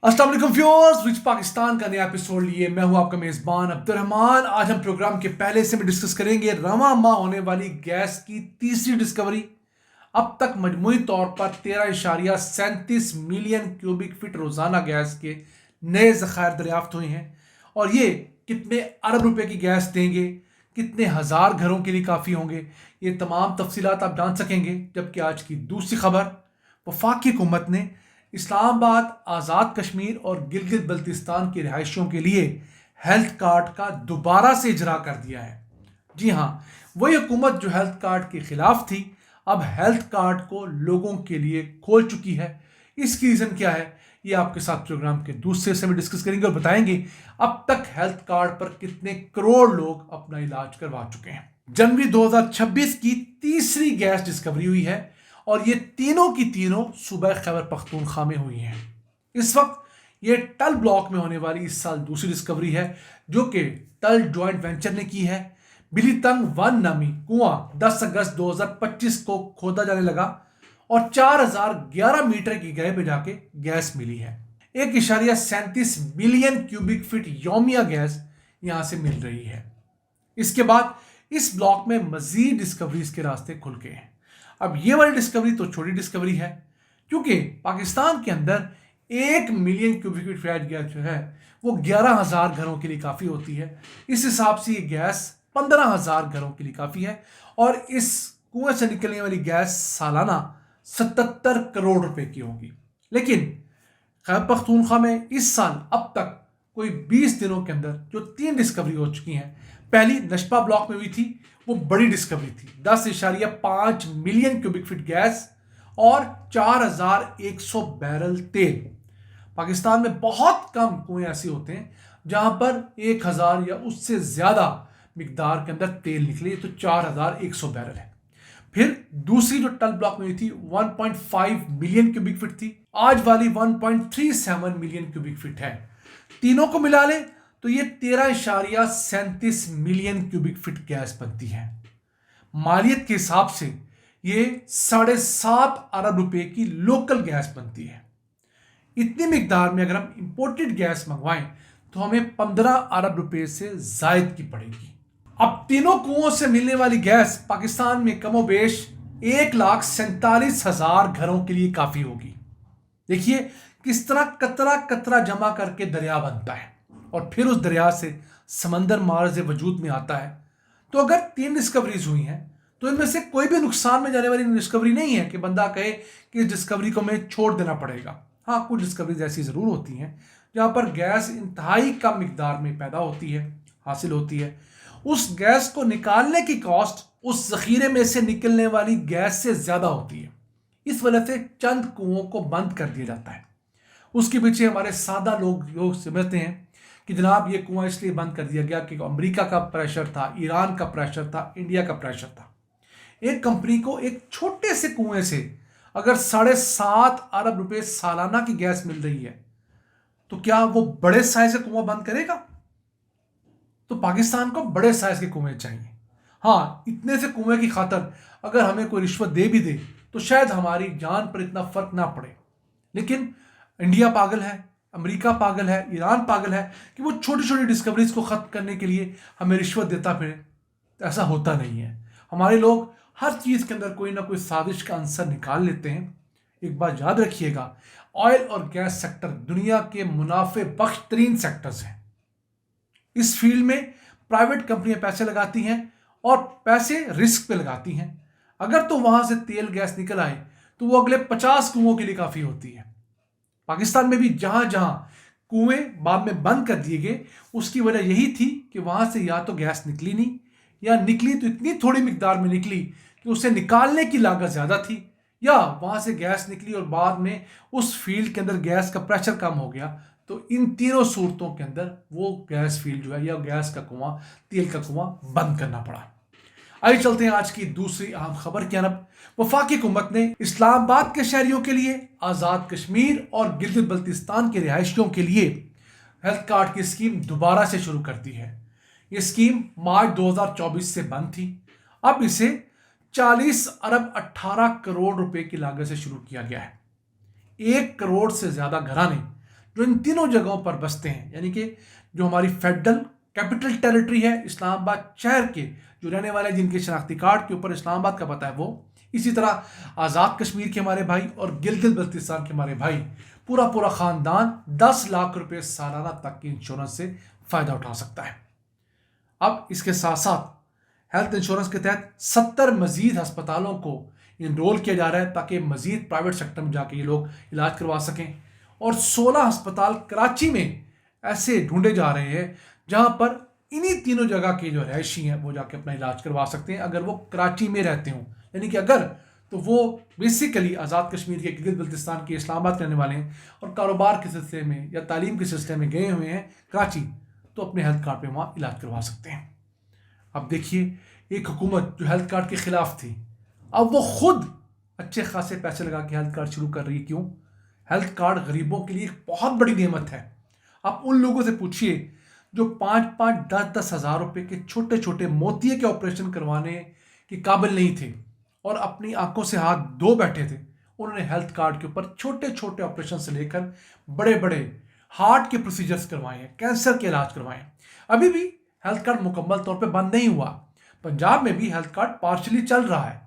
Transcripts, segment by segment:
अस्सलाम वालेकुम viewers, rich Pakistan का नया एपिसोड लिए मैं हूं आपका मेज़बान अब्दुर्रहमान। आज हम प्रोग्राम के पहले से में डिस्कस करेंगे रवां माह होने वाली गैस की तीसरी डिस्कवरी। अब तक मजमूई तौर पर 13.37 मिलियन क्यूबिक फीट रोजाना गैस के नए ज़खायर दरियाफ्त हुए हैं और ये कितने अरब रुपए की गैस देंगे, कितने हज़ार घरों के लिए काफ़ी होंगे, ये तमाम तफसीलात आप जान सकेंगे। जबकि आज की दूसरी खबर, वफाकी हुकूमत ने इस्लामाबाद, आज़ाद कश्मीर और गिलगित बल्तिस्तान की रिहायशियों के लिए हेल्थ कार्ड का दोबारा से इजरा कर दिया है। जी हाँ, वही हुकूमत जो हेल्थ कार्ड के खिलाफ थी अब हेल्थ कार्ड को लोगों के लिए खोल चुकी है। इसकी रीज़न क्या है, ये आपके साथ प्रोग्राम के दूसरे हिस्से में डिस्कस करेंगे और बताएंगे अब तक हेल्थ कार्ड पर कितने करोड़ लोग अपना इलाज करवा चुके हैं। जनवरी 2026 की तीसरी गैस डिस्कवरी हुई है और ये तीनों की तीनों सूबा खैबर पख्तूनख्वा में हुई हैं। इस वक्त ये टल ब्लॉक में होने वाली इस साल दूसरी डिस्कवरी है जो कि टल जॉइंट वेंचर ने की है। बिलीतंग वन नामी कुआं 10 अगस्त 2025 को खोदा जाने लगा और 4011 मीटर की गहराई पे जाके गैस मिली है। 1.37 बिलियन क्यूबिक फीट यौमिया गैस यहां से मिल रही है। इसके बाद इस ब्लॉक में मजीद डिस्कवरीज के रास्ते खुल गए हैं। अब ये वाली डिस्कवरी तो छोटी डिस्कवरी है क्योंकि पाकिस्तान के अंदर 1 million cubic feet flat gas जो है वो 11,000 घरों के लिए काफ़ी होती है। इस हिसाब से ये गैस 15,000 घरों के लिए काफ़ी है और इस कुएं से निकलने वाली गैस सालाना 77 करोड़ रुपए की होगी। लेकिन खैबर पख्तूनख्वा में इस साल अब तक कोई 20 दिनों के अंदर जो 3 डिस्कवरी हो चुकी हैं। पहली नशपा ब्लॉक में हुई थी, वो बड़ी डिस्कवरी थी, 10.5 मिलियन क्यूबिक फीट गैस और 4,100 बैरल तेल। पाकिस्तान में बहुत कम कुएं ऐसे होते हैं जहां पर 1,000 या उससे ज्यादा मिकदार के अंदर तेल निकले, तो 4,100 बैरल है। फिर दूसरी जो टल ब्लॉक में हुई थी 1.5 मिलियन क्यूबिक फीट थी, आज वाली 1.37 मिलियन क्यूबिक फीट है। तीनों को मिला लें तो ये 13.37 मिलियन क्यूबिक फीट गैस बनती है। मालियत के हिसाब से ये 7.5 अरब रुपए की लोकल गैस बनती है। इतनी मिकदार में अगर हम इंपोर्टेड गैस मंगवाएं तो हमें 15 अरब रुपए से जायद की पड़ेगी। अब तीनों कुओं से मिलने वाली गैस पाकिस्तान में कमोबेश 1,47,000 घरों के लिए काफी होगी। देखिए किस तरह कतरा कतरा जमा करके दरिया बनता है और फिर उस दरिया से समंदर मार्ज वजूद में आता है। तो अगर 3 डिस्कवरीज हुई हैं तो इनमें से कोई भी नुकसान में जाने वाली डिस्कवरी नहीं है कि बंदा कहे कि इस डिस्कवरी को हमें छोड़ देना पड़ेगा। हाँ, कुछ डिस्कवरीज ऐसी ज़रूर होती हैं जहाँ पर गैस इंतहाई कम मिकदार में पैदा होती है, हासिल होती है। उस गैस को निकालने की कॉस्ट उस ज़ख़ीरे में से निकलने वाली गैस से ज़्यादा होती है। इस वजह से चंद कुओं को बंद कर दिया जाता है। उसके पीछे हमारे सादा लोग समझते हैं कि जनाब ये कुआं इसलिए बंद कर दिया गया कि अमेरिका का प्रेशर था, ईरान का प्रेशर था, इंडिया का प्रेशर था। एक कंपनी को एक छोटे से कुएं से अगर 7.5 अरब रुपए सालाना की गैस मिल रही है तो क्या वो बड़े साइज का कुआं बंद करेगा? तो पाकिस्तान को बड़े साइज के कुएं चाहिए। हाँ, इतने से कुएं की खातर अगर हमें कोई रिश्वत दे भी दे तो शायद हमारी जान पर इतना फर्क ना पड़े। लेकिन इंडिया पागल है, अमेरिका पागल है, ईरान पागल है कि वो छोटी छोटी डिस्कवरीज को ख़त्म करने के लिए हमें रिश्वत देता फिरे। ऐसा होता नहीं है। हमारे लोग हर चीज़ के अंदर कोई ना कोई साजिश का आंसर निकाल लेते हैं। एक बात याद रखिएगा, ऑयल और गैस सेक्टर दुनिया के मुनाफे बख्श तरीन सेक्टर्स हैं। इस फील्ड में प्राइवेट कंपनियां पैसे लगाती हैं और पैसे रिस्क पे लगाती हैं। अगर तो वहां से तेल गैस निकल आए तो वो अगले 50 कुओं के लिए काफ़ी होती है। पाकिस्तान में भी जहां जहां कुएं बाद में बंद कर दिए गए उसकी वजह यही थी कि वहां से या तो गैस निकली नहीं, या निकली तो इतनी थोड़ी मिकदार में निकली कि उसे निकालने की लागत ज़्यादा थी, या वहां से गैस निकली और बाद में उस फील्ड के अंदर गैस का प्रेशर कम हो गया। तो इन तीनों सूरतों के अंदर वो गैस फील्ड जो है या गैस का कुआं, तेल का कुआं बंद करना पड़ा। आइए चलते हैं आज की दूसरी अहम खबर की तरफ। वफाकी हुकूमत ने इस्लामाबाद के शहरियों के लिए, आज़ाद कश्मीर और गिलगित बल्तिस्तान के रिहायशियों के लिए हेल्थ कार्ड की स्कीम दोबारा से शुरू कर दी है। ये स्कीम मार्च 2024 से बंद थी। अब इसे 40 अरब 18 करोड़ रुपए की लागत से शुरू किया गया है। 1 करोड़ से ज्यादा घराने جو ان تینوں جگہوں پر بستے ہیں، یعنی کہ جو ہماری فیڈرل کیپٹل ٹیریٹری ہے اسلام آباد شہر کے جو رہنے والے جن کے شناختی کارڈ کے اوپر اسلام آباد کا پتہ ہے وہ، اسی طرح آزاد کشمیر کے ہمارے بھائی اور گلگت بلتستان کے ہمارے بھائی، پورا خاندان 10 لاکھ روپے سالانہ تک کی انشورنس سے فائدہ اٹھا سکتا ہے۔ اب اس کے ساتھ ساتھ ہیلتھ انشورنس کے تحت 70 مزید ہسپتالوں کو انرول کیا جا رہا ہے تاکہ مزید پرائیویٹ سیکٹر میں جا کے یہ لوگ علاج کروا سکیں، اور 16 ہسپتال کراچی میں ایسے ڈھونڈے جا رہے ہیں جہاں پر انہی تینوں جگہ کے جو رہائشی ہیں وہ جا کے اپنا علاج کروا سکتے ہیں اگر وہ کراچی میں رہتے ہوں، یعنی کہ اگر تو وہ بیسیکلی آزاد کشمیر کے گلگت بلتستان کے اسلام آباد کے رہنے والے ہیں اور کاروبار کے سلسلے میں یا تعلیم کے سلسلے میں گئے ہوئے ہیں کراچی، تو اپنے ہیلتھ کارڈ پہ وہاں علاج کروا سکتے ہیں۔ اب دیکھیے ایک حکومت جو ہیلتھ کارڈ کے خلاف تھی، اب وہ خود اچھے خاصے پیسے لگا کے ہیلتھ کارڈ شروع کر رہی ہے۔ کیوں؟ ہیلتھ کارڈ غریبوں کے لیے ایک بہت بڑی نعمت ہے۔ آپ ان لوگوں سے پوچھئے جو 5-5 10-10 ہزار روپے کے چھوٹے چھوٹے موتیے کے آپریشن کروانے کے قابل نہیں تھے اور اپنی آنکھوں سے ہاتھ دھو بیٹھے تھے، انہوں نے ہیلتھ کارڈ کے اوپر چھوٹے چھوٹے آپریشن سے لے کر بڑے بڑے ہارٹ کے پروسیجرز کروائے ہیں، کینسر کے علاج کروائے ہیں۔ ابھی بھی ہیلتھ کارڈ مکمل طور پہ بند نہیں ہوا، پنجاب میں بھی ہیلتھ کارڈ پارشلی چل رہا ہے۔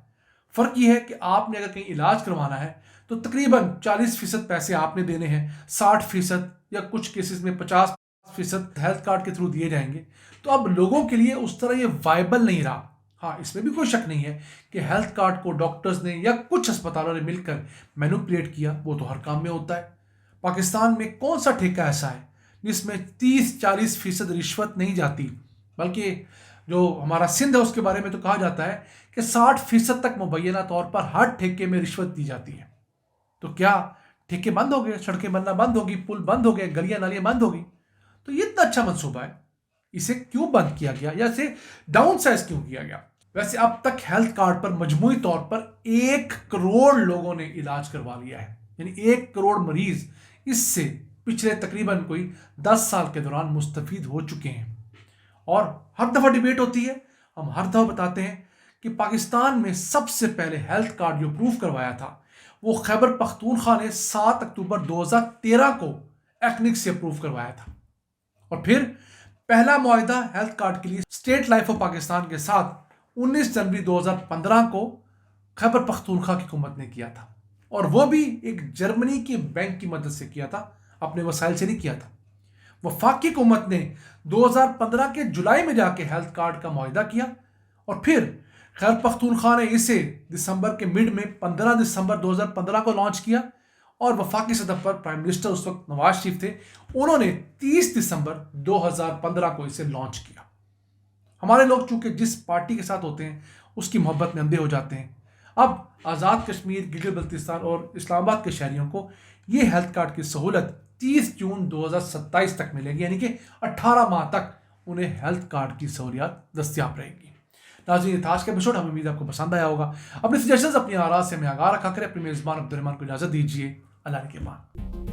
فرق یہ ہے کہ آپ نے اگر کہیں علاج کروانا ہے تو تقریباً 40% پیسے آپ نے دینے ہیں، 60% یا کچھ کیسز میں 50% ہیلتھ کارڈ کے تھرو دیے جائیں گے۔ تو اب لوگوں کے لیے اس طرح یہ وائبل نہیں رہا۔ ہاں، اس میں بھی کوئی شک نہیں ہے کہ ہیلتھ کارڈ کو ڈاکٹرز نے یا کچھ ہسپتالوں نے مل کر مینوپولیٹ کیا، وہ تو ہر کام میں ہوتا ہے۔ پاکستان میں کون سا ٹھیکہ ایسا ہے جس میں 30-40% رشوت نہیں جاتی، بلکہ جو ہمارا سندھ ہے اس کے بارے میں تو کہا جاتا ہے کہ 60% تک مبینہ طور پر ہر ٹھیکے میں رشوت دی جاتی ہے۔ تو کیا ٹھیکے بند ہو گئے، سڑکیں بننا بند ہوگی، پل بند ہو گئے، گلیاں نالیاں بند ہو گئی؟ تو یہ اتنا اچھا منصوبہ ہے، اسے کیوں بند کیا گیا یا اسے ڈاؤن سائز کیوں کیا گیا؟ ویسے اب تک ہیلتھ کارڈ پر مجموعی طور پر 1 کروڑ لوگوں نے علاج کروا لیا ہے، یعنی 1 کروڑ مریض اس سے پچھلے تقریباً کوئی 10 سال کے دوران مستفید ہو چکے ہیں۔ اور ہر دفعہ ڈیبیٹ ہوتی ہے، ہم ہر دفعہ بتاتے ہیں کہ پاکستان میں سب سے پہلے ہیلتھ کارڈ جو اپروو کروایا تھا وہ خیبر پختونخوا نے 7 اکتوبر 2013 کو ایکنک سے اپروو کروایا تھا، اور پھر پہلا معاہدہ ہیلتھ کارڈ کے لیے اسٹیٹ لائف آف پاکستان کے ساتھ 19 جنوری 2015 کو خیبر پختونخوا کی حکومت نے کیا تھا، اور وہ بھی ایک جرمنی کے بینک کی مدد سے کیا تھا، اپنے وسائل سے نہیں کیا تھا۔ وفاقی حکومت نے 2015 کے جولائی میں جا کے ہیلتھ کارڈ کا معاہدہ کیا، اور پھر خیبر پختونخوا نے اسے دسمبر کے مڈ میں 15 دسمبر 2015 کو لانچ کیا، اور وفاقی سطح پر پرائم منسٹر اس وقت نواز شریف تھے، انہوں نے 30 دسمبر 2015 کو اسے لانچ کیا۔ ہمارے لوگ چونکہ جس پارٹی کے ساتھ ہوتے ہیں اس کی محبت میں اندھے ہو جاتے ہیں۔ اب آزاد کشمیر، گلگت بلتستان اور اسلام آباد کے شہریوں کو یہ ہیلتھ کارڈ کی سہولت 30 جون 2027 تک ملے گی، یعنی کہ 18 ماہ تک انہیں ہیلتھ کارڈ کی سہولیات دستیاب رہے گی۔ ناظرین، یہ تھا آج کا ایپیسوڈ، ہمیں امید آپ کو پسند آیا ہوگا۔ اپنے سجیشنز، اپنی آراء سے ہمیں آگاہ رکھا کریں۔ اپنے میزبان عبدالرحمان کو اجازت دیجیے۔ اللہ کے بعد۔